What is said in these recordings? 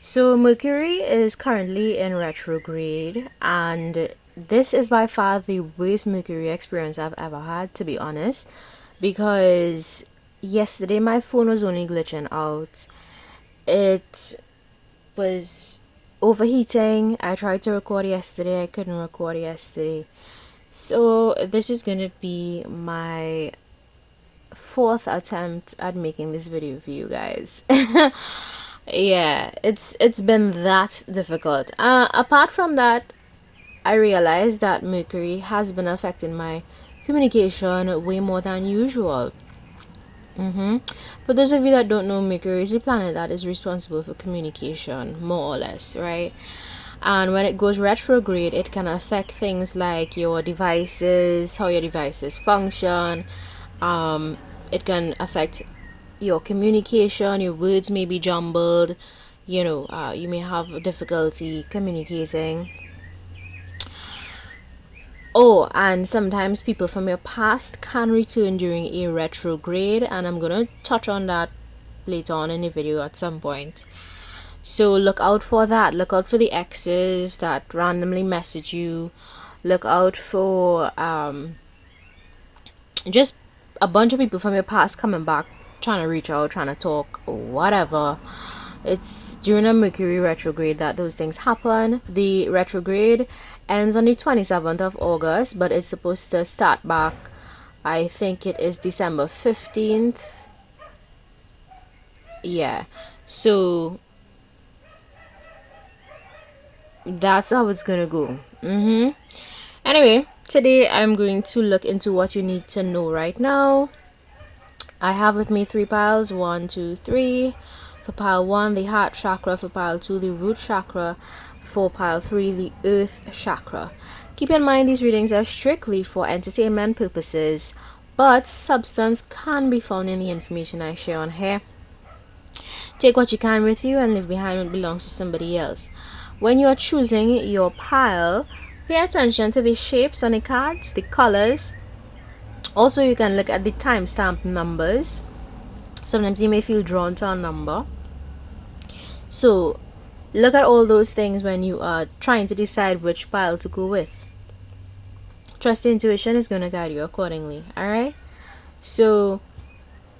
So Mercury is currently in retrograde, and this is by far the worst Mercury experience I've ever had, to be honest, because yesterday my phone was only glitching out. It was overheating. I tried to record yesterday, I couldn't record yesterday. So this is gonna be my fourth attempt at making this video for you guys. Yeah, it's been that difficult. Apart from that, I realized that Mercury has been affecting my communication way more than usual. For those of you that don't know, Mercury is a planet that is responsible for communication, more or less, right? And when it goes retrograde, it can affect things like your devices, how your devices function. It can affect your communication. Your words may be jumbled. You may have difficulty communicating. Oh, and sometimes people from your past can return during a retrograde, and I'm gonna touch on that later on in the video at some point. So look out for that. Look out for the exes that randomly message you. Look out for just a bunch of people from your past coming back, trying to reach out, trying to talk, whatever. It's during a Mercury retrograde that those things happen. The retrograde ends on the 27th of August, but it's supposed to start back, I think it is December 15th. Yeah. So that's how it's gonna go. Anyway, today I'm going to look into what you need to know right now. I have with me 3 piles, 1, 2, 3. For pile 1, the heart chakra. For pile 2, the root chakra. For pile 3, the earth chakra. Keep in mind these readings are strictly for entertainment purposes, but substance can be found in the information I share on here. Take what you can with you and leave behind what belongs to somebody else. When you are choosing your pile, pay attention to the shapes on the cards, the colors. Also, you can look at the timestamp numbers. Sometimes you may feel drawn to a number. So, look at all those things when you are trying to decide which pile to go with. Trust your intuition is going to guide you accordingly, alright? So,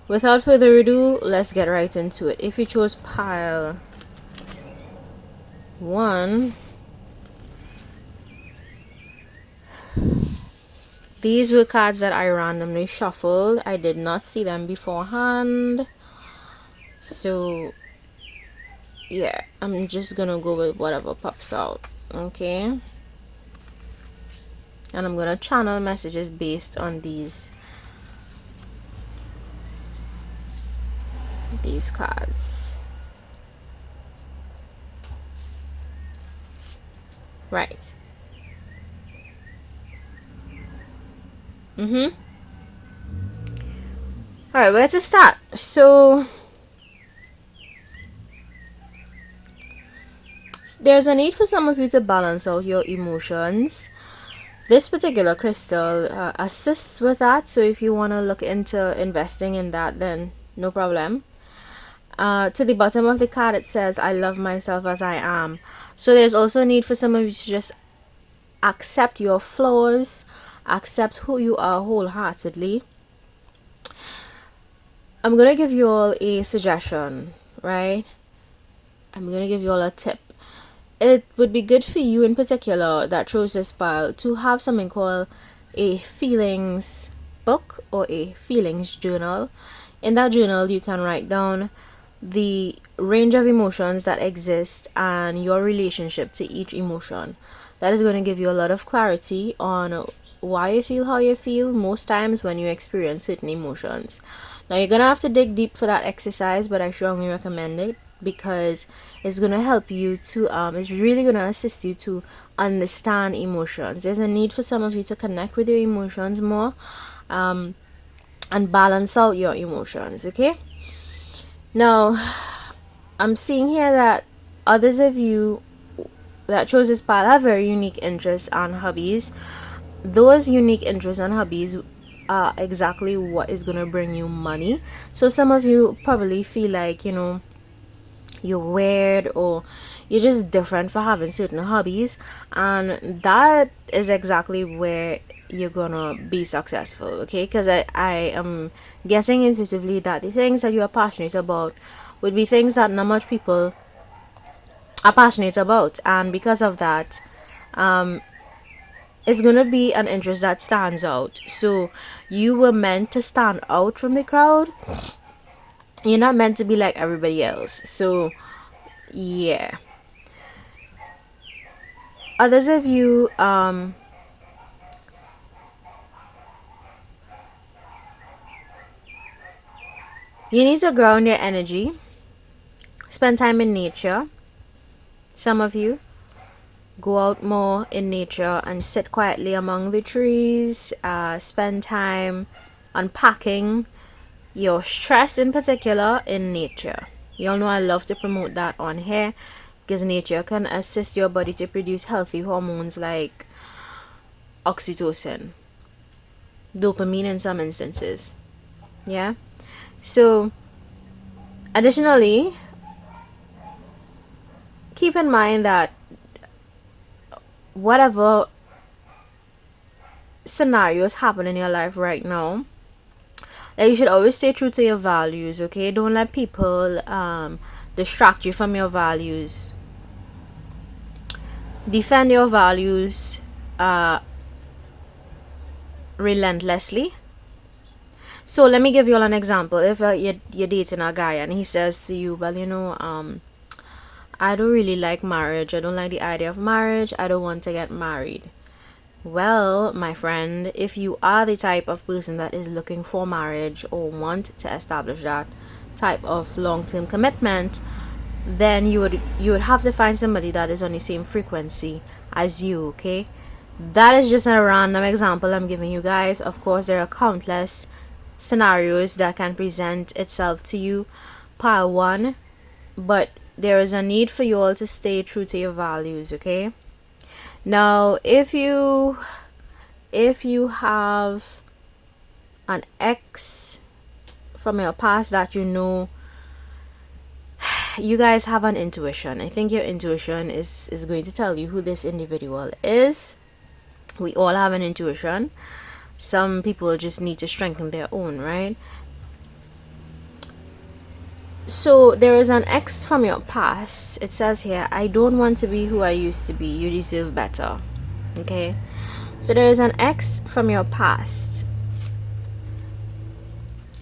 without further ado, let's get right into it. If you chose pile 1, these were cards that I randomly shuffled. I did not see them beforehand. So, yeah, I'm just gonna go with whatever pops out, okay? And I'm gonna channel messages based on these cards. Right. Alright, where to start? So there's a need for some of you to balance out your emotions. This particular crystal assists with that, so if you want to look into investing in that, then no problem. To the bottom of the card it says, I love myself as I am. So there's also a need for some of you to just accept your flaws, accept who you are wholeheartedly. I'm gonna give you all a suggestion, right? I'm gonna give you all a tip. It would be good for you in particular that chose this pile to have something called a feelings book or a feelings journal. In that journal you can write down the range of emotions that exist and your relationship to each emotion. That is going to give you a lot of clarity on why you feel how you feel most times when you experience certain emotions. Now you're gonna have to dig deep for that exercise, but I strongly recommend it because it's gonna help you to it's really gonna assist you to understand emotions. There's a need for some of you to connect with your emotions more and balance out your emotions, okay? Now I'm seeing here that others of you that chose this pile have very unique interests and hobbies. Those unique interests and hobbies are exactly what is going to bring you money. So some of you probably feel like, you're weird, or you're just different for having certain hobbies, and that is exactly where you're gonna be successful. Okay, because I am getting intuitively that the things that you are passionate about would be things that not much people are passionate about, and because of that, it's gonna be an interest that stands out. So you were meant to stand out from the crowd. You're not meant to be like everybody else. So yeah, others of you, you need to ground your energy, spend time in nature. Some of you go out more in nature and sit quietly among the trees, spend time unpacking your stress, in particular in nature. You all know I love to promote that on here, because nature can assist your body to produce healthy hormones like oxytocin, dopamine in some instances. Yeah. So additionally, keep in mind that whatever scenarios happen in your life right now, that you should always stay true to your values. Okay, don't let people distract you from your values. Defend your values relentlessly. So let me give you all an example. If you're dating a guy and he says to you, well, I don't really like marriage, I don't like the idea of marriage, I don't want to get married. Well, my friend, if you are the type of person that is looking for marriage or want to establish that type of long-term commitment, then you would have to find somebody that is on the same frequency as you. Okay, that is just a random example I'm giving you guys. Of course, there are countless scenarios that can present itself to you, pile one, but there is a need for you all to stay true to your values. Okay, now if you have an ex from your past that you guys have an intuition. I think your intuition is going to tell you who this individual is. We all have an intuition. Some people just need to strengthen their own, right? So there is an ex from your past. It says here, I don't want to be who I used to be. You deserve better. Okay? So there is an ex from your past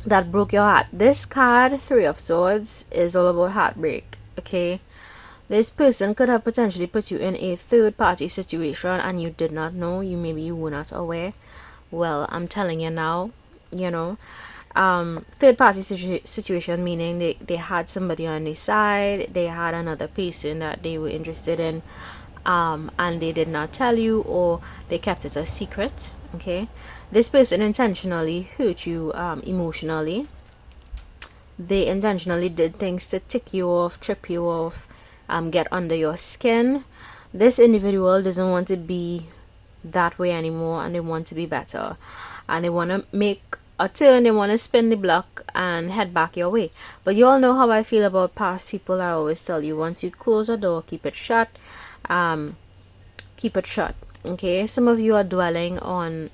that broke your heart. This card, Three of Swords, is all about heartbreak. Okay? This person could have potentially put you in a third party situation and you did not know. Maybe you were not aware. Well, I'm telling you now, third party situation, meaning they had somebody on their side, they had another person that they were interested in, and they did not tell you, or they kept it a secret. Okay, this person intentionally hurt you emotionally. They intentionally did things to tick you off, trip you off, get under your skin. This individual doesn't want to be that way anymore, and they want to be better, and they want to make a turn. They want to spin the block and head back your way. But you all know how I feel about past people. I always tell you, once you close a door, keep it shut. Keep it shut. Okay, some of you are dwelling on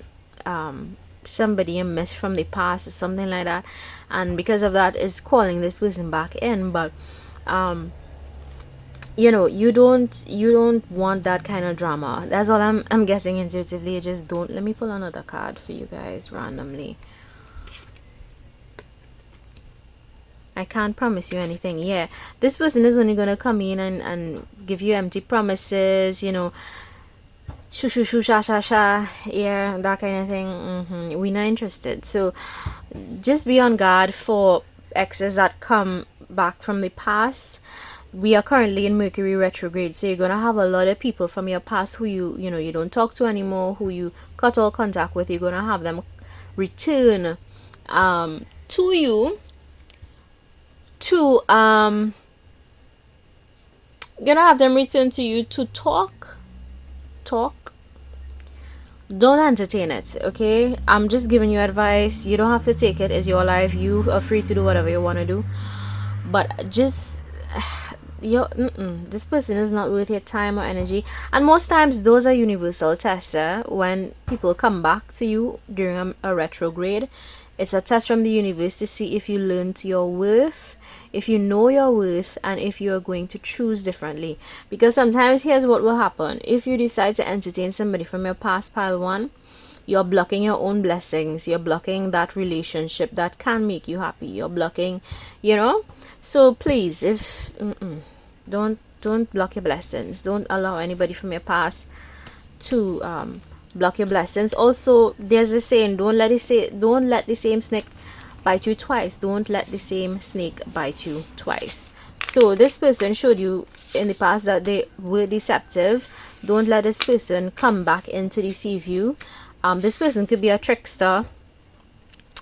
somebody you missed from the past or something like that, and because of that is calling this person back in. But you don't want that kind of drama. That's all I'm guessing intuitively. Just don't. Let me pull another card for you guys randomly. I can't promise you anything. Yeah, this person is only gonna come in and give you empty promises, shoo shoo shoo sha sha sha, yeah, that kind of thing. We're not interested. So just be on guard for exes that come back from the past. We are currently in Mercury retrograde, so you're gonna have a lot of people from your past who you don't talk to anymore, who you cut all contact with. You're gonna have them return to you to gonna have them return to you to talk. Don't entertain it. Okay, I'm just giving you advice. You don't have to take it. It's your life. You are free to do whatever you want to do, but just this person is not worth your time or energy. And most times those are universal tests. When people come back to you during a retrograde, it's a test from the universe to see if you learned your worth, if you know your worth, and if you are going to choose differently. Because sometimes here's what will happen: if you decide to entertain somebody from your past pile one, you're blocking your own blessings, you're blocking that relationship that can make you happy, you're blocking, so please, if don't block your blessings. Don't allow anybody from your past to block your blessings. Also, there's a saying: don't let the same snake bite you twice. Don't let the same snake bite you twice. So this person showed you in the past that they were deceptive. Don't let this person come back in to deceive you. This person could be a trickster,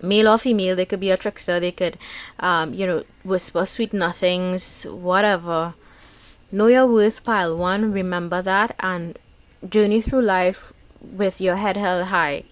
male or female. They could be a trickster. They could whisper sweet nothings, whatever. Know your worth, pile one. Remember that, and journey through life with your head held high.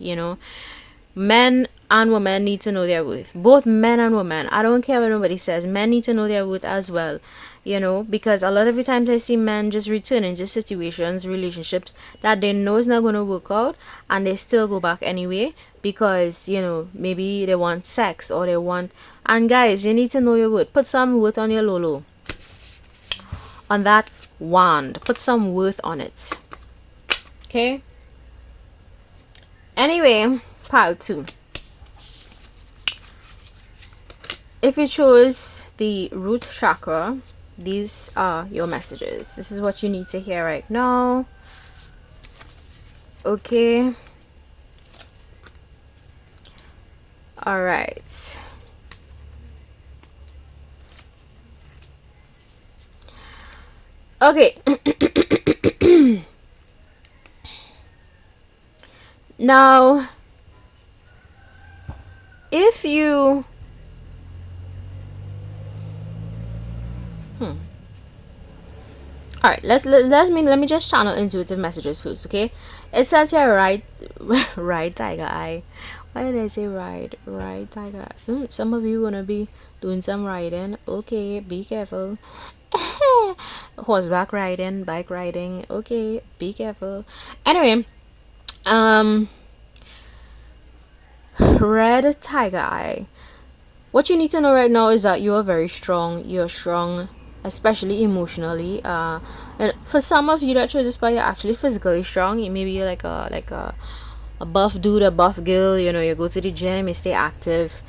Men and women need to know their worth. Both men and women. I don't care what nobody says. Men need to know their worth as well. Because a lot of the times I see men just return into situations, relationships that they know is not going to work out, and they still go back anyway because, maybe they want sex or they want. And guys, you need to know your worth. Put some worth on your Lolo. On that wand. Put some worth on it. Okay? Anyway, pile 2. If you chose the root chakra, these are your messages. This is what you need to hear right now. Okay. All right. Okay. Now, if you all right, let me just channel intuitive messages first, okay? It says here, right, right, tiger eye. Why did I say right tiger eye? Some of you gonna be doing some riding. Okay, be careful. Horseback riding, bike riding. Okay, be careful. Anyway, red tiger eye. What you need to know right now is that you are very strong. You're strong, especially emotionally. And for some of you that chose this, you're actually physically strong. Maybe you're like a buff dude, a buff girl. You go to the gym, you stay active.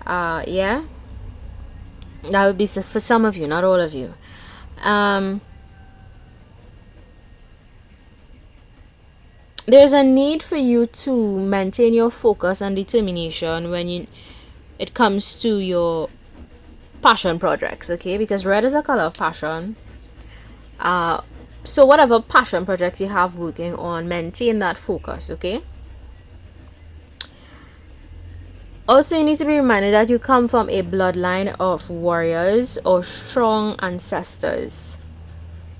Yeah, that would be for some of you, not all of you. There's a need for you to maintain your focus and determination when it comes to your passion projects, okay? Because red is a color of passion. So whatever passion projects you have working on, maintain that focus, okay? Also, you need to be reminded that you come from a bloodline of warriors or strong ancestors.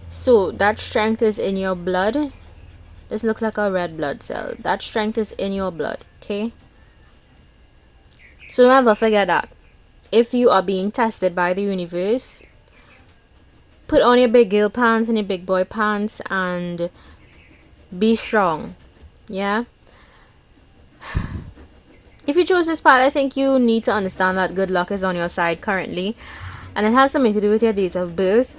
So that strength is in your blood. This looks like a red blood cell. That strength is in your blood, okay? So never forget that. If you are being tested by the universe, put on your big girl pants and your big boy pants and be strong. Yeah? If you chose this path, I think you need to understand that good luck is on your side currently, and it has something to do with your date of birth.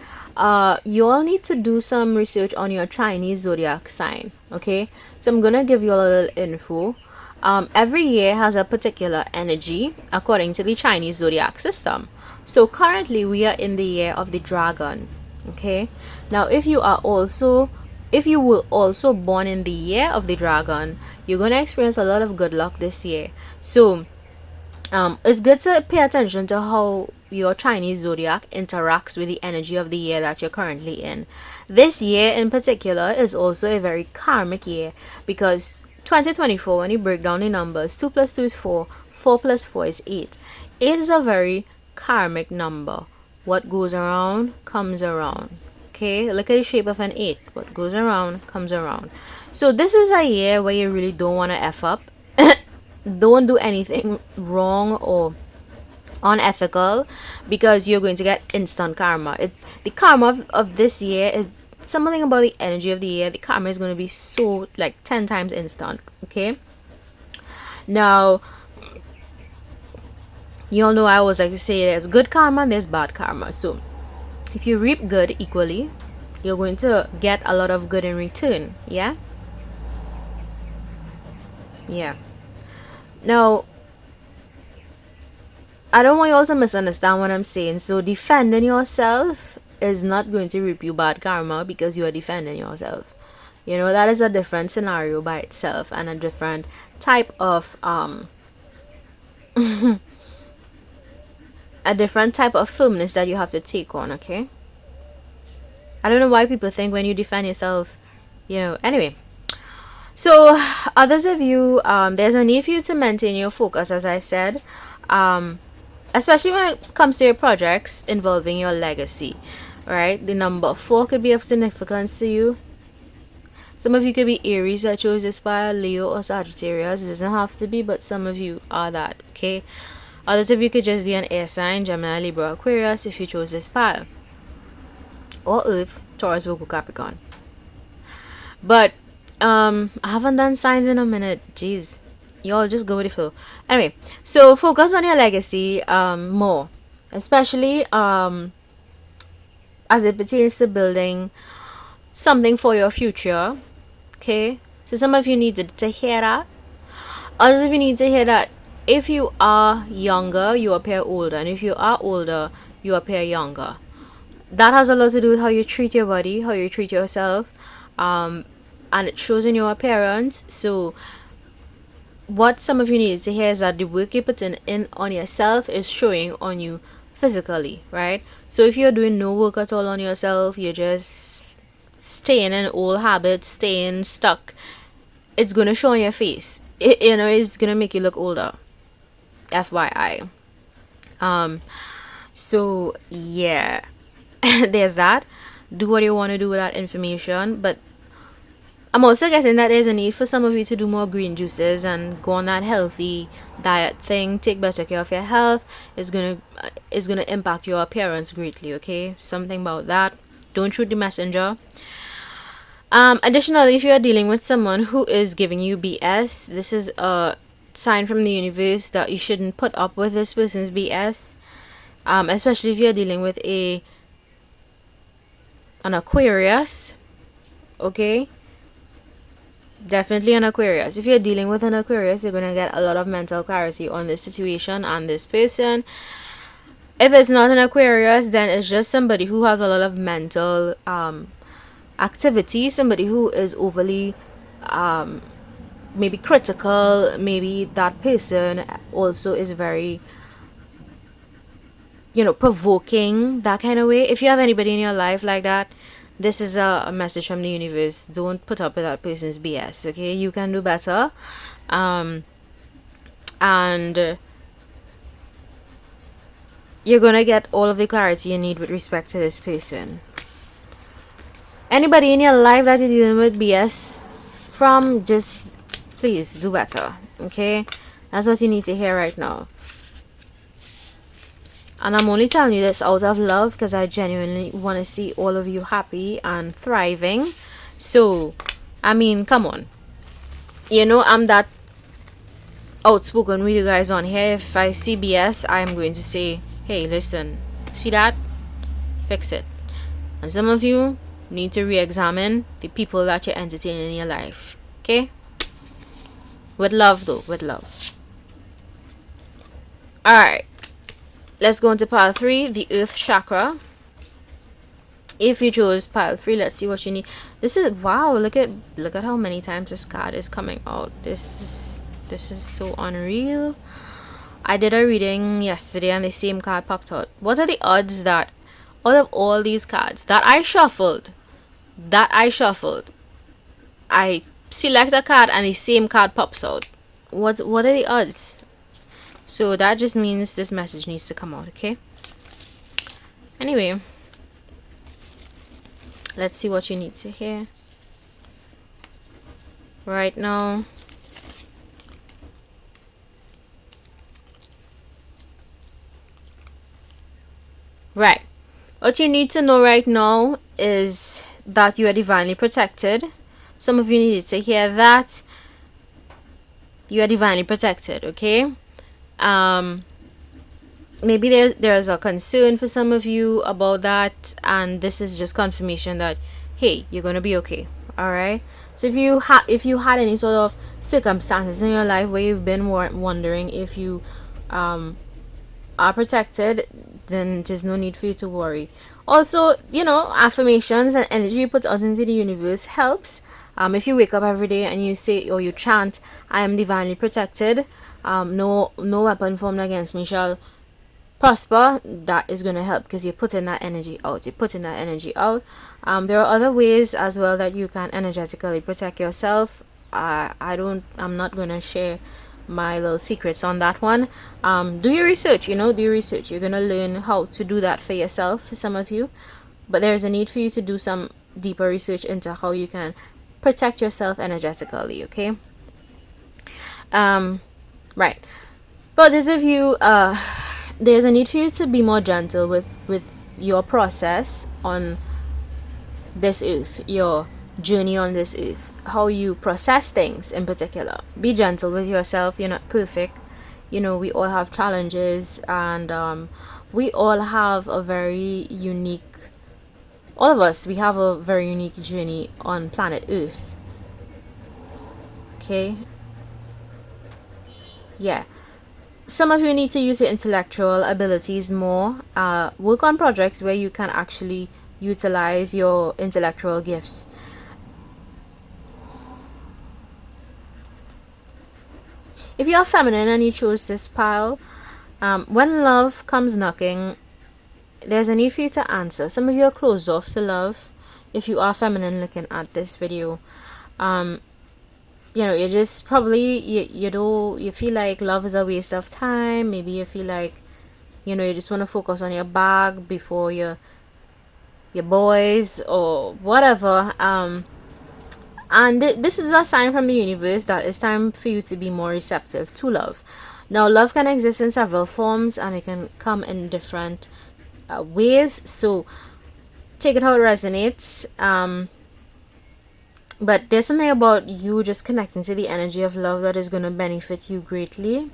You all need to do some research on your Chinese zodiac sign, okay? So I'm gonna give you a little info. Every year has a particular energy according to the Chinese zodiac system. So currently we are in the year of the dragon, okay? Now if you were also born in the year of the dragon, you're gonna experience a lot of good luck this year. So it's good to pay attention to how your Chinese zodiac interacts with the energy of the year that you're currently in. This year in particular is also a very karmic year, because 2024, when you break down the numbers, 2 plus 2 is 4, 4 plus 4 is 8. 8 is a very karmic number. What goes around comes around. Okay, look at the shape of an 8. What goes around comes around. So this is a year where you really don't want to F up. Don't do anything wrong or unethical, because you're going to get instant karma. It's the karma of this year is something about the energy of the year. The karma is going to be so like 10 times instant. Okay, now you all know I always like to say there's good karma and there's bad karma. So if you reap good equally, you're going to get a lot of good in return. Yeah, yeah. Now I don't want you all to misunderstand what I'm saying. So defending yourself is not going to reap you bad karma because you are defending yourself. You know, that is a different scenario by itself and a different type of a different type of firmness that you have to take on, okay? I don't know why people think when you defend yourself, you know, anyway. So others of you, there's a need for you to maintain your focus, as I said. Especially when it comes to your projects involving your legacy, right? The number 4 could be of significance to you. Some of you could be Aries that chose this fire, Leo or Sagittarius. It doesn't have to be, but some of you are that, okay? Others of you could just be an air sign, Gemini, Libra, Aquarius if you chose this pile. Or Earth, Taurus, Virgo, Capricorn. But I haven't done signs in a minute. Jeez. Y'all just go with the flow. Anyway, so focus on your legacy more. Especially as it pertains to building something for your future. Okay? So some of you needed to hear that. Others of you need to hear that if you are younger, you appear older. And if you are older, you appear younger. That has a lot to do with how you treat your body, how you treat yourself. And it shows in your appearance. So what some of you need to hear is that the work you put in on yourself is showing on you physically, right? So if you're doing no work at all on yourself, you're just staying in old habits, staying stuck, it's gonna show on your face. It's gonna make you look older. FYI. So yeah, there's that. Do what you want to do with that information, but I'm also guessing that there's a need for some of you to do more green juices and go on that healthy diet thing. Take better care of your health. It's gonna impact your appearance greatly. Okay, something about that. Don't shoot the messenger. Additionally, if you are dealing with someone who is giving you BS, this is a sign from the universe that you shouldn't put up with this person's BS. Especially if you're dealing with an Aquarius. Okay. Definitely an Aquarius. If you're dealing with an Aquarius, you're going to get a lot of mental clarity on this situation and this person. If it's not an Aquarius, then it's just somebody who has a lot of mental activity, somebody who is overly maybe critical. Maybe that person also is very, provoking, that kind of way. If you have anybody in your life like that, this is a message from the universe. Don't put up with that person's BS, okay? You can do better. And you're gonna get all of the clarity you need with respect to this person. Anybody in your life that you're dealing with BS from, just please do better, okay? That's what you need to hear right now. And I'm only telling you this out of love because I genuinely want to see all of you happy and thriving. So, I mean, come on. I'm that outspoken with you guys on here. If I see BS, I'm going to say, hey, listen, see that? Fix it. And some of you need to re-examine the people that you're entertaining in your life. Okay? With love, though. With love. Alright. Let's go into pile 3, the Earth Chakra. If you chose pile 3, let's see what you need. This is, wow, look at how many times this card is coming out. This is so unreal. I did a reading yesterday and the same card popped out. What are the odds that out of all these cards that I shuffled, I select a card and the same card pops out? What are the odds? So that just means this message needs to come out, okay? Anyway, let's see what you need to hear right now. What you need to know right now is that you are divinely protected. Some of you need to hear that. You are divinely protected, okay? Maybe there's a concern for some of you about that, and this is just confirmation that, hey, you're gonna be okay. All right. So if you had any sort of circumstances in your life where you've been wondering if you are protected, then there's no need for you to worry. Also, affirmations and energy you put out into the universe helps. If you wake up every day and you say or you chant, I am divinely protected, no weapon formed against me shall prosper, that is going to help because you're putting that energy out. There are other ways as well that you can energetically protect yourself. I'm not going to share my little secrets on that one. Do your research. You're going to learn how to do that for yourself, for some of you, but there's a need for you to do some deeper research into how you can protect yourself energetically. Okay. Right. For those of you, there's a need for you to be more gentle with your process on this earth, your journey on this earth, how you process things in particular. Be gentle with yourself. You're not perfect. We all have challenges, and we all have a very unique, all of us, we have a very unique journey on planet earth. Okay. Yeah. Some of you need to use your intellectual abilities more. Work on projects where you can actually utilize your intellectual gifts. If you are feminine and you chose this pile, when love comes knocking, there's a need for you to answer. Some of you are closed off to love. If you are feminine looking at this video, you just probably you feel like love is a waste of time. Maybe you feel like you just want to focus on your bag before your boys or whatever. And this is a sign from the universe that it's time for you to be more receptive to love. Now, love can exist in several forms and it can come in different ways, so take it how it resonates. But there's something about you just connecting to the energy of love that is going to benefit you greatly.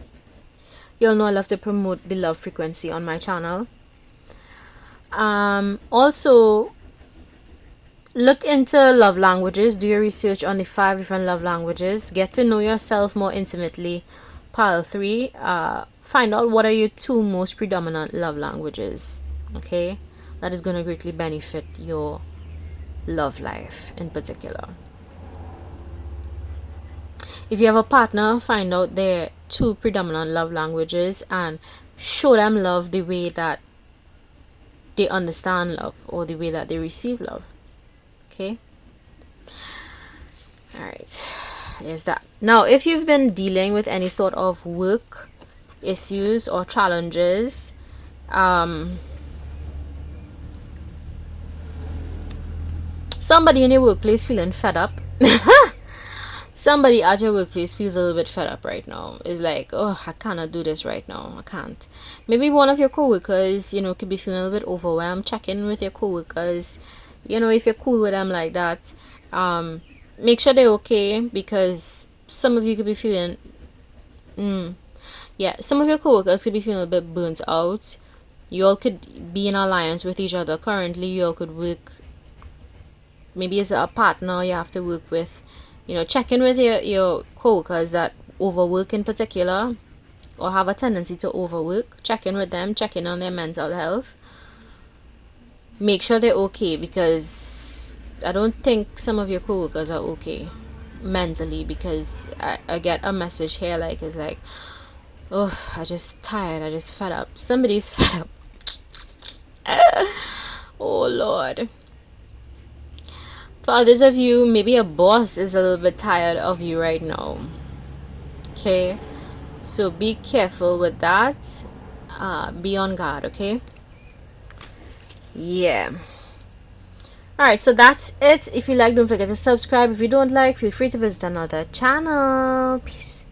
You'll know I love to promote the love frequency on my channel. Also, look into love languages. Do your research on the 5 different love languages. Get to know yourself more intimately. Pile 3. Find out what are your 2 most predominant love languages. Okay, that is going to greatly benefit your love life in particular. If you have a partner, find out their 2 predominant love languages and show them love the way that they understand love or the way that they receive love. Okay. Alright. There's that. Now, if you've been dealing with any sort of work issues or challenges, somebody in your workplace feeling fed up. Somebody at your workplace feels a little bit fed up right now. It's like, oh, I cannot do this right now. I can't. Maybe one of your coworkers, could be feeling a little bit overwhelmed. Check in with your coworkers. If you're cool with them like that, make sure they're okay, because some of you could be feeling, some of your coworkers could be feeling a bit burnt out. You all could be in alliance with each other currently. You all could work, maybe as a partner you have to work with. Check in with your co-workers that overwork in particular or have a tendency to overwork. Check in with them, check in on their mental health. Make sure they're okay, because I don't think some of your co-workers are okay mentally, because I get a message here like, it's like, oh, I just tired, I just fed up. Somebody's fed up. Oh Lord. For others of you, maybe a boss is a little bit tired of you right now. Okay, so be careful with that. Be on guard. Okay. Yeah. Alright, so that's it. If you like, don't forget to subscribe. If you don't like, feel free to visit another channel. Peace.